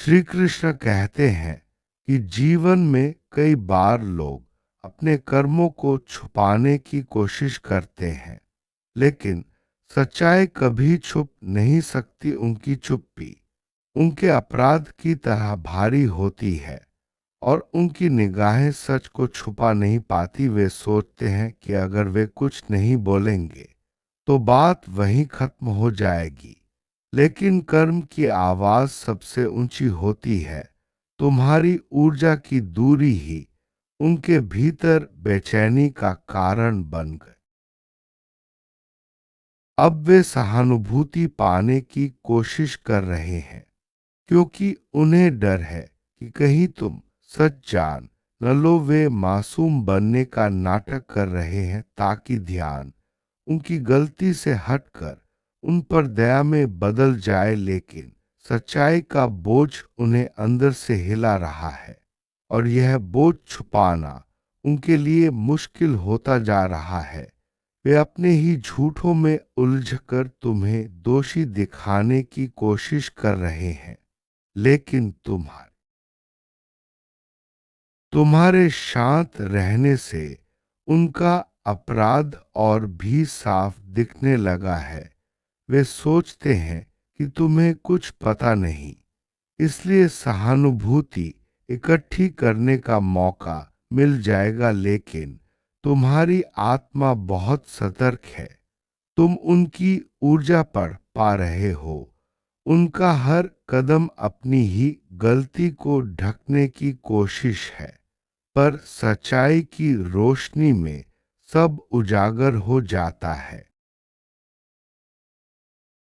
श्री कृष्ण कहते हैं कि जीवन में कई बार लोग अपने कर्मों को छुपाने की कोशिश करते हैं, लेकिन सच्चाई कभी छुप नहीं सकती। उनकी चुप्पी उनके अपराध की तरह भारी होती है और उनकी निगाहें सच को छुपा नहीं पाती। वे सोचते हैं कि अगर वे कुछ नहीं बोलेंगे तो बात वहीं खत्म हो जाएगी, लेकिन कर्म की आवाज सबसे ऊंची होती है। तुम्हारी ऊर्जा की दूरी ही उनके भीतर बेचैनी का कारण बन गए। अब वे सहानुभूति पाने की कोशिश कर रहे हैं, क्योंकि उन्हें डर है कि कहीं तुम सच जान न लो। वे मासूम बनने का नाटक कर रहे हैं ताकि ध्यान उनकी गलती से हटकर उन पर दया में बदल जाए, लेकिन सच्चाई का बोझ उन्हें अंदर से हिला रहा है और यह बोझ छुपाना उनके लिए मुश्किल होता जा रहा है। वे अपने ही झूठों में उलझकर तुम्हें दोषी दिखाने की कोशिश कर रहे हैं, लेकिन तुम्हारे शांत रहने से उनका अपराध और भी साफ दिखने लगा है। वे सोचते हैं कि तुम्हें कुछ पता नहीं, इसलिए सहानुभूति इकट्ठी करने का मौका मिल जाएगा, लेकिन तुम्हारी आत्मा बहुत सतर्क है। तुम उनकी ऊर्जा पर पा रहे हो। उनका हर कदम अपनी ही गलती को ढकने की कोशिश है, पर सच्चाई की रोशनी में सब उजागर हो जाता है।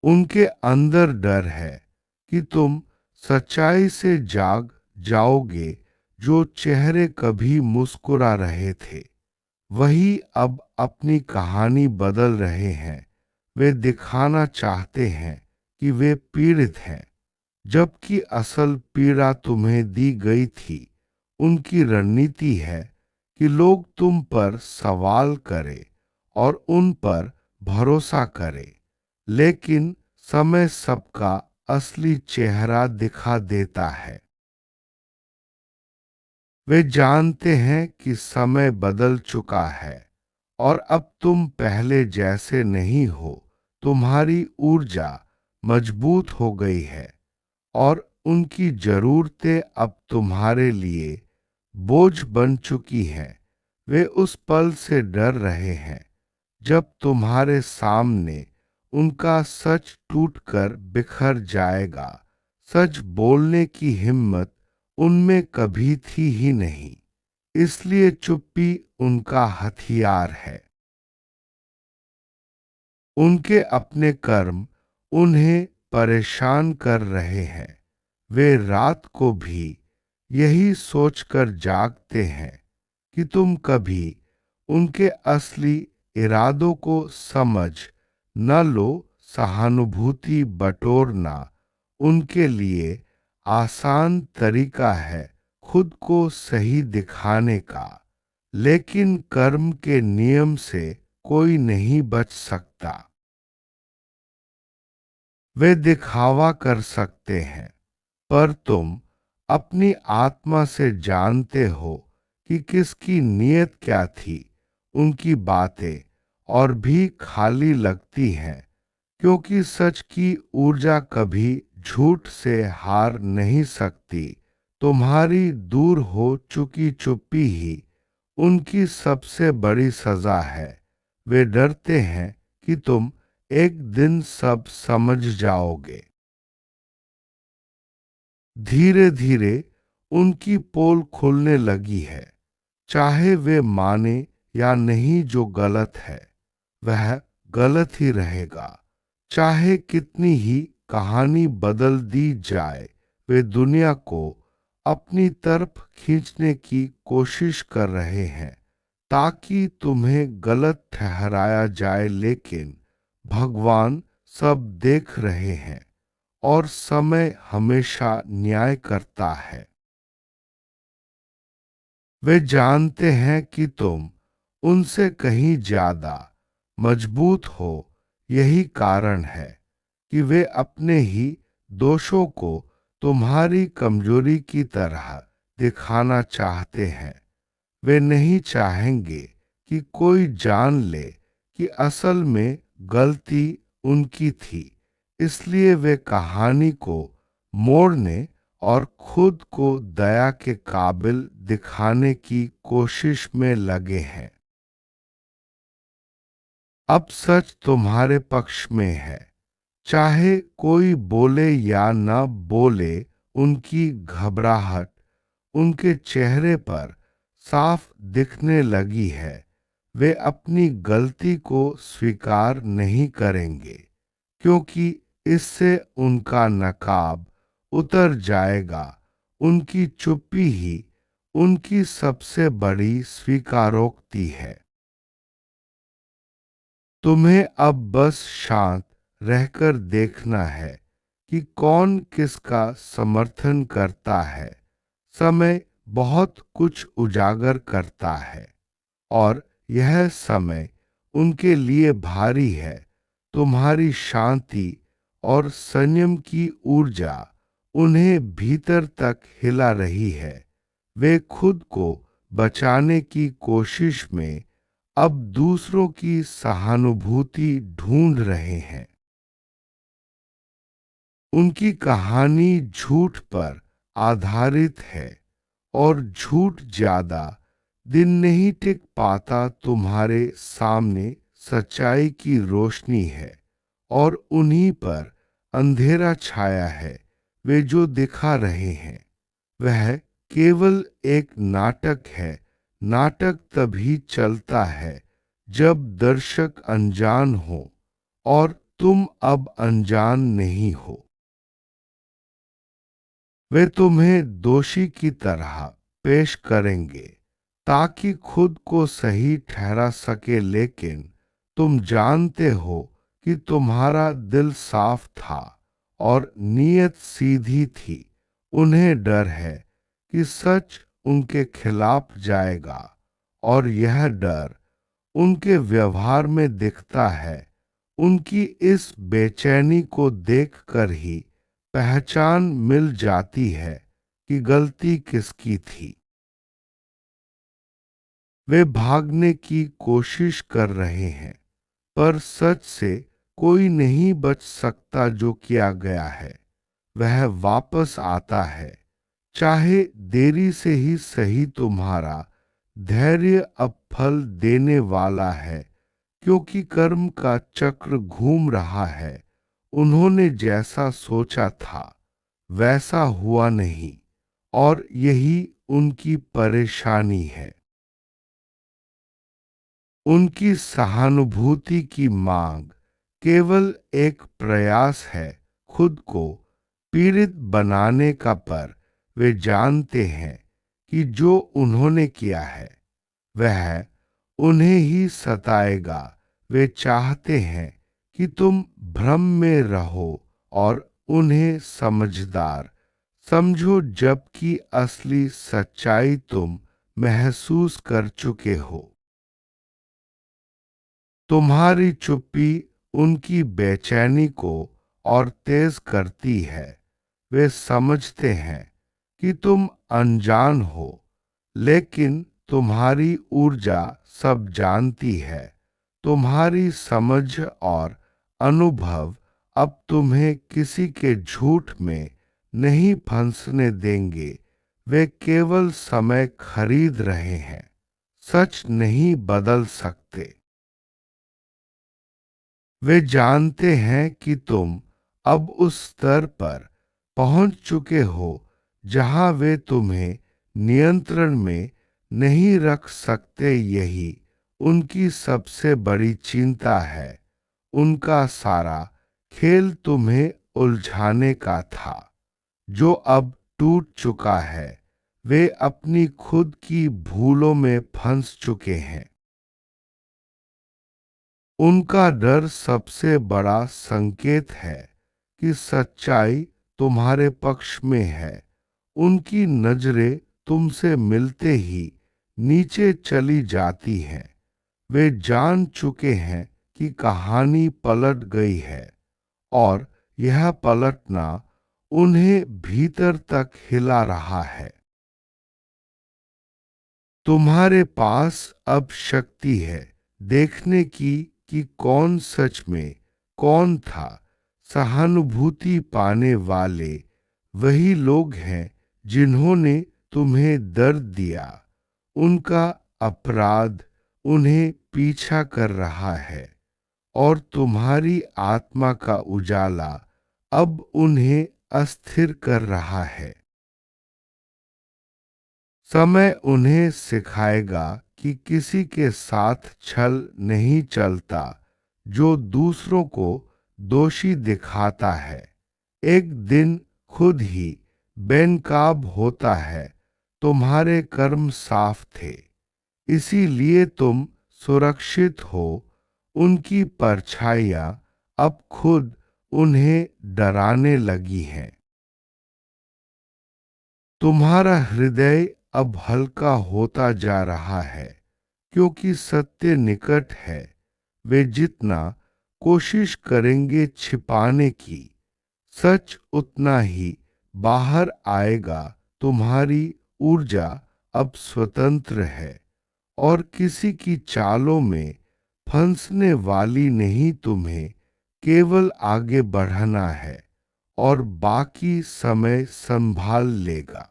उनके अंदर डर है कि तुम सच्चाई से जाग जाओगे। जो चेहरे कभी मुस्कुरा रहे थे वही अब अपनी कहानी बदल रहे हैं। वे दिखाना चाहते हैं कि वे पीड़ित हैं, जबकि असल पीड़ा तुम्हें दी गई थी। उनकी रणनीति है कि लोग तुम पर सवाल करें और उन पर भरोसा करें, लेकिन समय सबका असली चेहरा दिखा देता है। वे जानते हैं कि समय बदल चुका है और अब तुम पहले जैसे नहीं हो। तुम्हारी ऊर्जा मजबूत हो गई है और उनकी जरूरतें अब तुम्हारे लिए बोझ बन चुकी हैं। वे उस पल से डर रहे हैं जब तुम्हारे सामने उनका सच टूटकर बिखर जाएगा। सच बोलने की हिम्मत उनमें कभी थी ही नहीं, इसलिए चुप्पी उनका हथियार है। उनके अपने कर्म उन्हें परेशान कर रहे हैं। वे रात को भी यही सोचकर जागते हैं कि तुम कभी उनके असली इरादों को समझ न लो। सहानुभूति बटोरना उनके लिए आसान तरीका है खुद को सही दिखाने का, लेकिन कर्म के नियम से कोई नहीं बच सकता। वे दिखावा कर सकते हैं, पर तुम अपनी आत्मा से जानते हो कि किसकी नीयत क्या थी। उनकी बातें और भी खाली लगती हैं, क्योंकि सच की ऊर्जा कभी झूठ से हार नहीं सकती। तुम्हारी दूर हो चुकी चुप्पी ही उनकी सबसे बड़ी सजा है। वे डरते हैं कि तुम एक दिन सब समझ जाओगे। धीरे धीरे उनकी पोल खुलने लगी है। चाहे वे माने या नहीं, जो गलत है वह गलत ही रहेगा। चाहे कितनी ही कहानी बदल दी जाए, वे दुनिया को अपनी तरफ खींचने की कोशिश कर रहे हैं ताकि तुम्हें गलत ठहराया जाए, लेकिन भगवान सब देख रहे हैं और समय हमेशा न्याय करता है। वे जानते हैं कि तुम उनसे कहीं ज्यादा मजबूत हो। यही कारण है कि वे अपने ही दोषों को तुम्हारी कमजोरी की तरह दिखाना चाहते हैं। वे नहीं चाहेंगे कि कोई जान ले कि असल में गलती उनकी थी। इसलिए वे कहानी को मोड़ने और खुद को दया के काबिल दिखाने की कोशिश में लगे हैं। अब सच तुम्हारे पक्ष में है। चाहे कोई बोले या न बोले, उनकी घबराहट उनके चेहरे पर साफ दिखने लगी है। वे अपनी गलती को स्वीकार नहीं करेंगे, क्योंकि इससे उनका नकाब उतर जाएगा। उनकी चुप्पी ही उनकी सबसे बड़ी स्वीकारोक्ति है। तुम्हें अब बस शांत रहकर देखना है कि कौन किसका समर्थन करता है। समय बहुत कुछ उजागर करता है, और यह समय उनके लिए भारी है। तुम्हारी शांति और संयम की ऊर्जा उन्हें भीतर तक हिला रही है। वे खुद को बचाने की कोशिश में अब दूसरों की सहानुभूति ढूंढ रहे हैं। उनकी कहानी झूठ पर आधारित है, और झूठ ज्यादा दिन नहीं टिक पाता। तुम्हारे सामने सच्चाई की रोशनी है, और उन्हीं पर अंधेरा छाया है। वे जो दिखा रहे हैं वह केवल एक नाटक है। नाटक तभी चलता है जब दर्शक अनजान हो, और तुम अब अनजान नहीं हो। वे तुम्हें दोषी की तरह पेश करेंगे ताकि खुद को सही ठहरा सके, लेकिन तुम जानते हो कि तुम्हारा दिल साफ था और नीयत सीधी थी। उन्हें डर है कि सच उनके खिलाफ जाएगा, और यह डर उनके व्यवहार में दिखता है। उनकी इस बेचैनी को देखकर ही पहचान मिल जाती है कि गलती किसकी थी। वे भागने की कोशिश कर रहे हैं, पर सच से कोई नहीं बच सकता। जो किया गया है वह वापस आता है, चाहे देरी से ही सही। तुम्हारा धैर्य अब फल देने वाला है, क्योंकि कर्म का चक्र घूम रहा है। उन्होंने जैसा सोचा था वैसा हुआ नहीं, और यही उनकी परेशानी है। उनकी सहानुभूति की मांग केवल एक प्रयास है खुद को पीड़ित बनाने का, पर वे जानते हैं कि जो उन्होंने किया है वह उन्हें ही सताएगा। वे चाहते हैं कि तुम भ्रम में रहो और उन्हें समझदार समझो, जबकि असली सच्चाई तुम महसूस कर चुके हो। तुम्हारी चुप्पी उनकी बेचैनी को और तेज करती है। वे समझते हैं कि तुम अनजान हो, लेकिन तुम्हारी ऊर्जा सब जानती है। तुम्हारी समझ और अनुभव अब तुम्हें किसी के झूठ में नहीं फंसने देंगे। वे केवल समय खरीद रहे हैं, सच नहीं बदल सकते। वे जानते हैं कि तुम अब उस स्तर पर पहुंच चुके हो जहां वे तुम्हें नियंत्रण में नहीं रख सकते। यही उनकी सबसे बड़ी चिंता है। उनका सारा खेल तुम्हें उलझाने का था, जो अब टूट चुका है। वे अपनी खुद की भूलों में फंस चुके हैं। उनका डर सबसे बड़ा संकेत है कि सच्चाई तुम्हारे पक्ष में है। उनकी नजरें तुमसे मिलते ही नीचे चली जाती हैं। वे जान चुके हैं कि कहानी पलट गई है, और यह पलटना उन्हें भीतर तक हिला रहा है। तुम्हारे पास अब शक्ति है देखने की कि कौन सच में कौन था। सहानुभूति पाने वाले वही लोग हैं जिन्होंने तुम्हें दर्द दिया। उनका अपराध उन्हें पीछा कर रहा है और तुम्हारी आत्मा का उजाला अब उन्हें अस्थिर कर रहा है। समय उन्हें सिखाएगा कि किसी के साथ छल नहीं चलता जो दूसरों को दोषी दिखाता है। एक दिन खुद ही बेनकाब होता है। तुम्हारे कर्म साफ थे, इसीलिए तुम सुरक्षित हो। उनकी परछाइयां अब खुद उन्हें डराने लगी हैं। तुम्हारा हृदय अब हल्का होता जा रहा है क्योंकि सत्य निकट है। वे जितना कोशिश करेंगे छिपाने की, सच उतना ही बाहर आएगा। तुम्हारी ऊर्जा अब स्वतंत्र है और किसी की चालों में फंसने वाली नहीं। तुम्हें केवल आगे बढ़ना है और बाकी समय संभाल लेगा।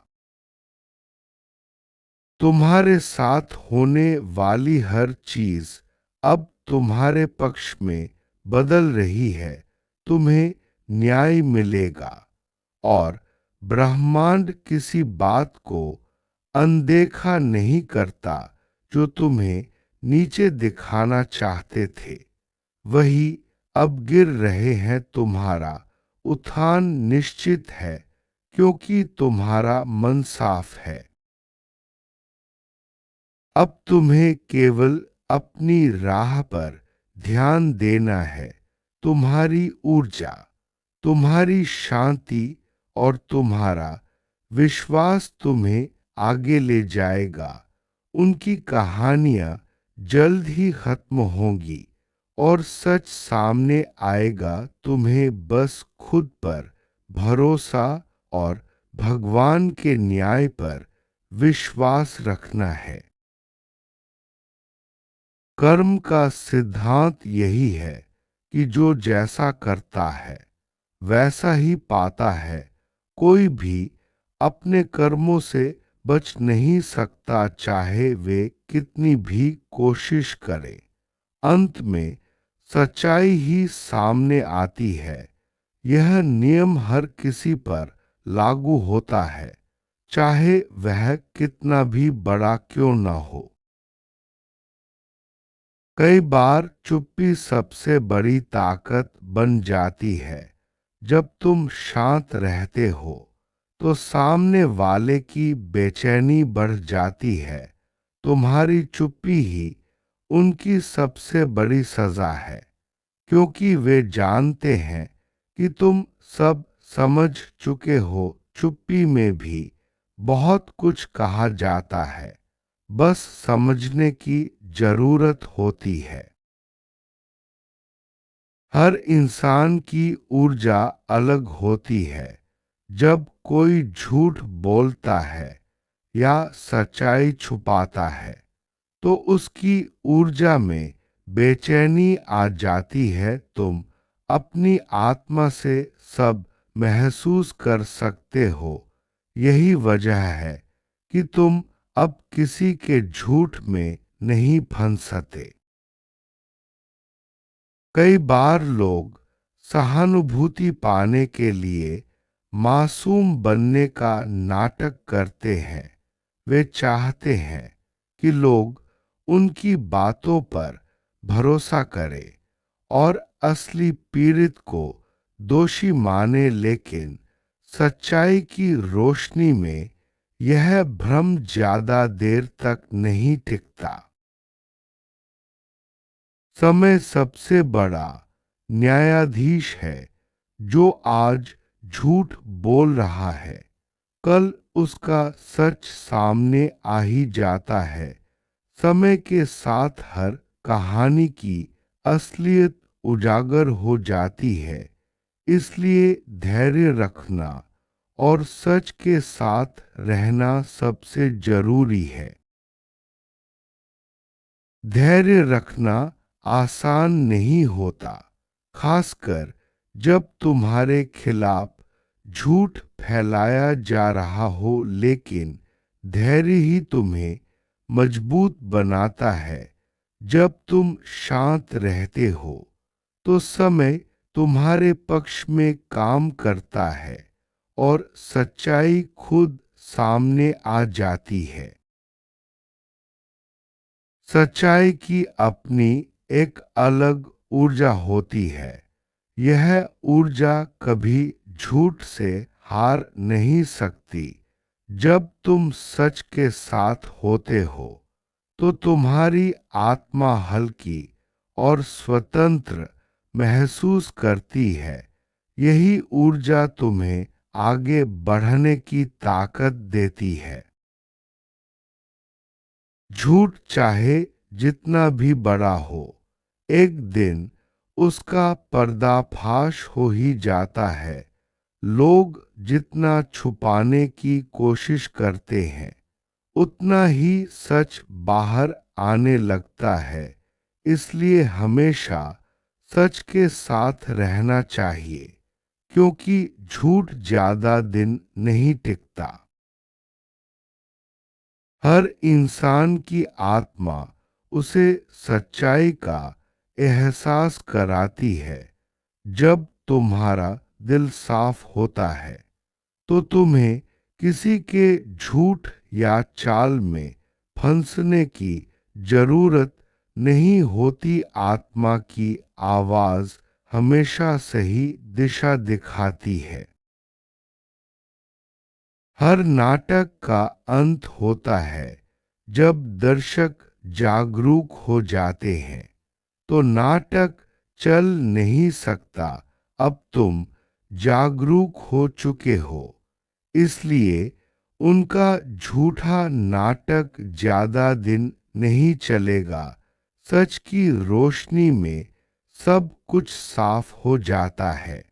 तुम्हारे साथ होने वाली हर चीज अब तुम्हारे पक्ष में बदल रही है। तुम्हें न्याय मिलेगा और ब्रह्मांड किसी बात को अनदेखा नहीं करता। जो तुम्हें नीचे दिखाना चाहते थे वही अब गिर रहे हैं। तुम्हारा उत्थान निश्चित है क्योंकि तुम्हारा मन साफ है। अब तुम्हें केवल अपनी राह पर ध्यान देना है। तुम्हारी ऊर्जा, तुम्हारी शांति और तुम्हारा विश्वास तुम्हें आगे ले जाएगा। उनकी कहानियां जल्द ही खत्म होंगी और सच सामने आएगा। तुम्हें बस खुद पर भरोसा और भगवान के न्याय पर विश्वास रखना है। कर्म का सिद्धांत यही है कि जो जैसा करता है वैसा ही पाता है। कोई भी अपने कर्मों से बच नहीं सकता चाहे वे कितनी भी कोशिश करे। अंत में सच्चाई ही सामने आती है। यह नियम हर किसी पर लागू होता है, चाहे वह कितना भी बड़ा क्यों न हो। कई बार चुप्पी सबसे बड़ी ताकत बन जाती है। जब तुम शांत रहते हो तो सामने वाले की बेचैनी बढ़ जाती है। तुम्हारी चुप्पी ही उनकी सबसे बड़ी सजा है क्योंकि वे जानते हैं कि तुम सब समझ चुके हो। चुप्पी में भी बहुत कुछ कहा जाता है, बस समझने की जरूरत होती है। हर इंसान की ऊर्जा अलग होती है। जब कोई झूठ बोलता है या सच्चाई छुपाता है तो उसकी ऊर्जा में बेचैनी आ जाती है। तुम अपनी आत्मा से सब महसूस कर सकते हो। यही वजह है कि तुम अब किसी के झूठ में नहीं फंसते। कई बार लोग सहानुभूति पाने के लिए मासूम बनने का नाटक करते हैं। वे चाहते हैं कि लोग उनकी बातों पर भरोसा करें और असली पीड़ित को दोषी माने। लेकिन सच्चाई की रोशनी में यह भ्रम ज्यादा देर तक नहीं टिकता। समय सबसे बड़ा न्यायाधीश है। जो आज झूठ बोल रहा है कल उसका सच सामने आ ही जाता है। समय के साथ हर कहानी की असलियत उजागर हो जाती है। इसलिए धैर्य रखना और सच के साथ रहना सबसे जरूरी है। धैर्य रखना आसान नहीं होता, खासकर जब तुम्हारे खिलाफ झूठ फैलाया जा रहा हो, लेकिन धैर्य ही तुम्हें मजबूत बनाता है। जब तुम शांत रहते हो तो समय तुम्हारे पक्ष में काम करता है और सच्चाई खुद सामने आ जाती है। सच्चाई की अपनी एक अलग ऊर्जा होती है। यह ऊर्जा कभी झूठ से हार नहीं सकती। जब तुम सच के साथ होते हो तो तुम्हारी आत्मा हल्की और स्वतंत्र महसूस करती है। यही ऊर्जा तुम्हें आगे बढ़ने की ताकत देती है। झूठ चाहे जितना भी बड़ा हो, एक दिन उसका पर्दाफाश हो ही जाता है। लोग जितना छुपाने की कोशिश करते हैं, उतना ही सच बाहर आने लगता है। इसलिए हमेशा सच के साथ रहना चाहिए, क्योंकि झूठ ज्यादा दिन नहीं टिकता। हर इंसान की आत्मा उसे सच्चाई का एहसास कराती है। जब तुम्हारा दिल साफ होता है तो तुम्हें किसी के झूठ या चाल में फंसने की जरूरत नहीं होती। आत्मा की आवाज हमेशा सही दिशा दिखाती है। हर नाटक का अंत होता है। जब दर्शक जागरूक हो जाते हैं तो नाटक चल नहीं सकता। अब तुम जागरूक हो चुके हो, इसलिए उनका झूठा नाटक ज्यादा दिन नहीं चलेगा। सच की रोशनी में सब कुछ साफ हो जाता है।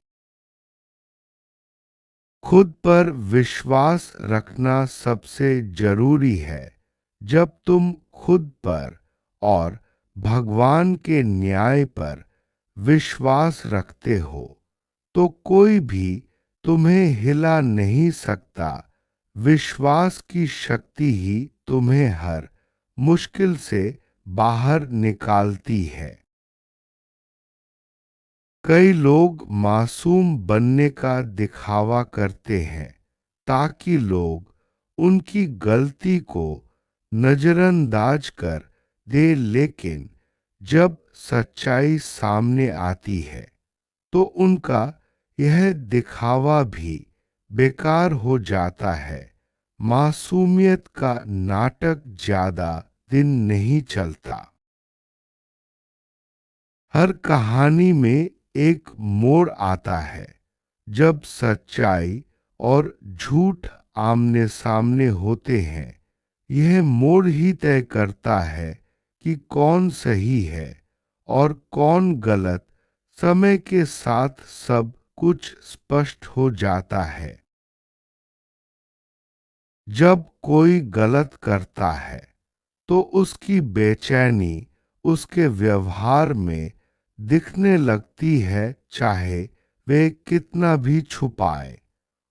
खुद पर विश्वास रखना सबसे जरूरी है। जब तुम खुद पर और भगवान के न्याय पर विश्वास रखते हो तो कोई भी तुम्हें हिला नहीं सकता। विश्वास की शक्ति ही तुम्हें हर मुश्किल से बाहर निकालती है। कई लोग मासूम बनने का दिखावा करते हैं ताकि लोग उनकी गलती को नजरअंदाज कर दे, लेकिन जब सच्चाई सामने आती है तो उनका यह दिखावा भी बेकार हो जाता है। मासूमियत का नाटक ज्यादा दिन नहीं चलता। हर कहानी में एक मोड़ आता है जब सच्चाई और झूठ आमने सामने होते हैं। यह मोड़ ही तय करता है कि कौन सही है और कौन गलत। समय के साथ सब कुछ स्पष्ट हो जाता है। जब कोई गलत करता है तो उसकी बेचैनी उसके व्यवहार में दिखने लगती है, चाहे वे कितना भी छुपाए।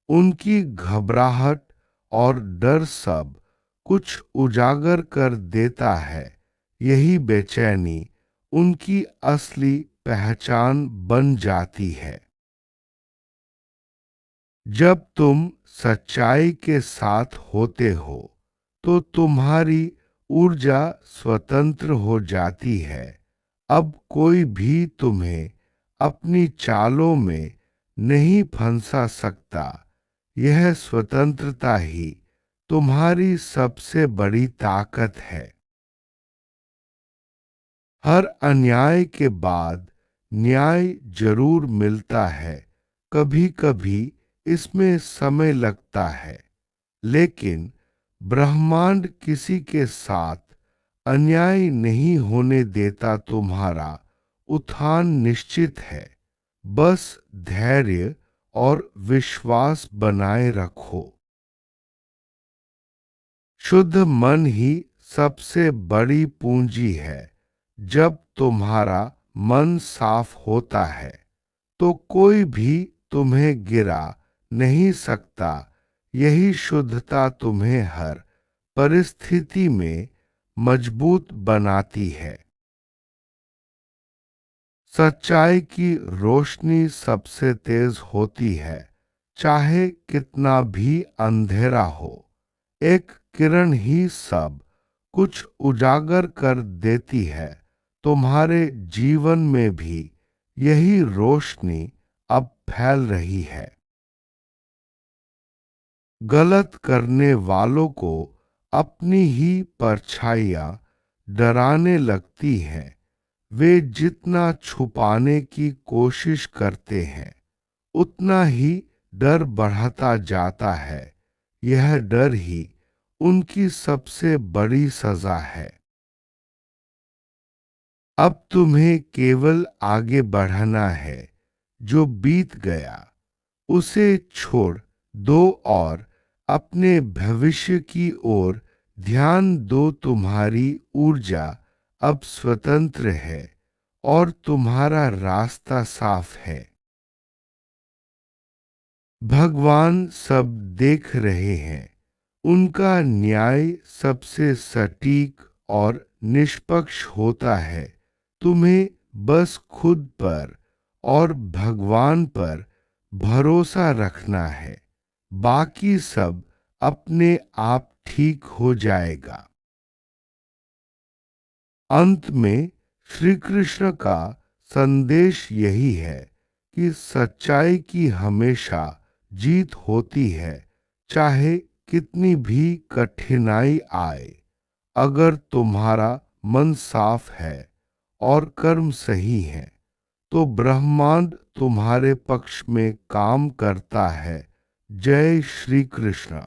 उनकी घबराहट और डर सब कुछ उजागर कर देता है। यही बेचैनी उनकी असली पहचान बन जाती है। जब तुम सच्चाई के साथ होते हो तो तुम्हारी ऊर्जा स्वतंत्र हो जाती है। अब कोई भी तुम्हें अपनी चालों में नहीं फंसा सकता। यह स्वतंत्रता ही तुम्हारी सबसे बड़ी ताकत है। हर अन्याय के बाद न्याय जरूर मिलता है। कभी कभी इसमें समय लगता है, लेकिन ब्रह्मांड किसी के साथ अन्याय नहीं होने देता। तुम्हारा उत्थान निश्चित है। बस धैर्य और विश्वास बनाए रखो। शुद्ध मन ही सबसे बड़ी पूंजी है। जब तुम्हारा मन साफ होता है तो कोई भी तुम्हें गिरा नहीं सकता। यही शुद्धता तुम्हें हर परिस्थिति में मजबूत बनाती है। सच्चाई की रोशनी सबसे तेज होती है, चाहे कितना भी अंधेरा हो। एक किरण ही सब कुछ उजागर कर देती है। तुम्हारे जीवन में भी यही रोशनी अब फैल रही है। गलत करने वालों को अपनी ही परछाइयां डराने लगती हैं। वे जितना छुपाने की कोशिश करते हैं उतना ही डर बढ़ता जाता है। यह डर ही उनकी सबसे बड़ी सजा है। अब तुम्हें केवल आगे बढ़ना है। जो बीत गया उसे छोड़ दो और अपने भविष्य की ओर ध्यान दो। तुम्हारी ऊर्जा अब स्वतंत्र है और तुम्हारा रास्ता साफ है। भगवान सब देख रहे हैं। उनका न्याय सबसे सटीक और निष्पक्ष होता है। तुम्हें बस खुद पर और भगवान पर भरोसा रखना है। बाकी सब अपने आप ठीक हो जाएगा। अंत में श्री कृष्ण का संदेश यही है कि सच्चाई की हमेशा जीत होती है, चाहे कितनी भी कठिनाई आए। अगर तुम्हारा मन साफ है और कर्म सही है तो ब्रह्मांड तुम्हारे पक्ष में काम करता है। जय श्री कृष्ण।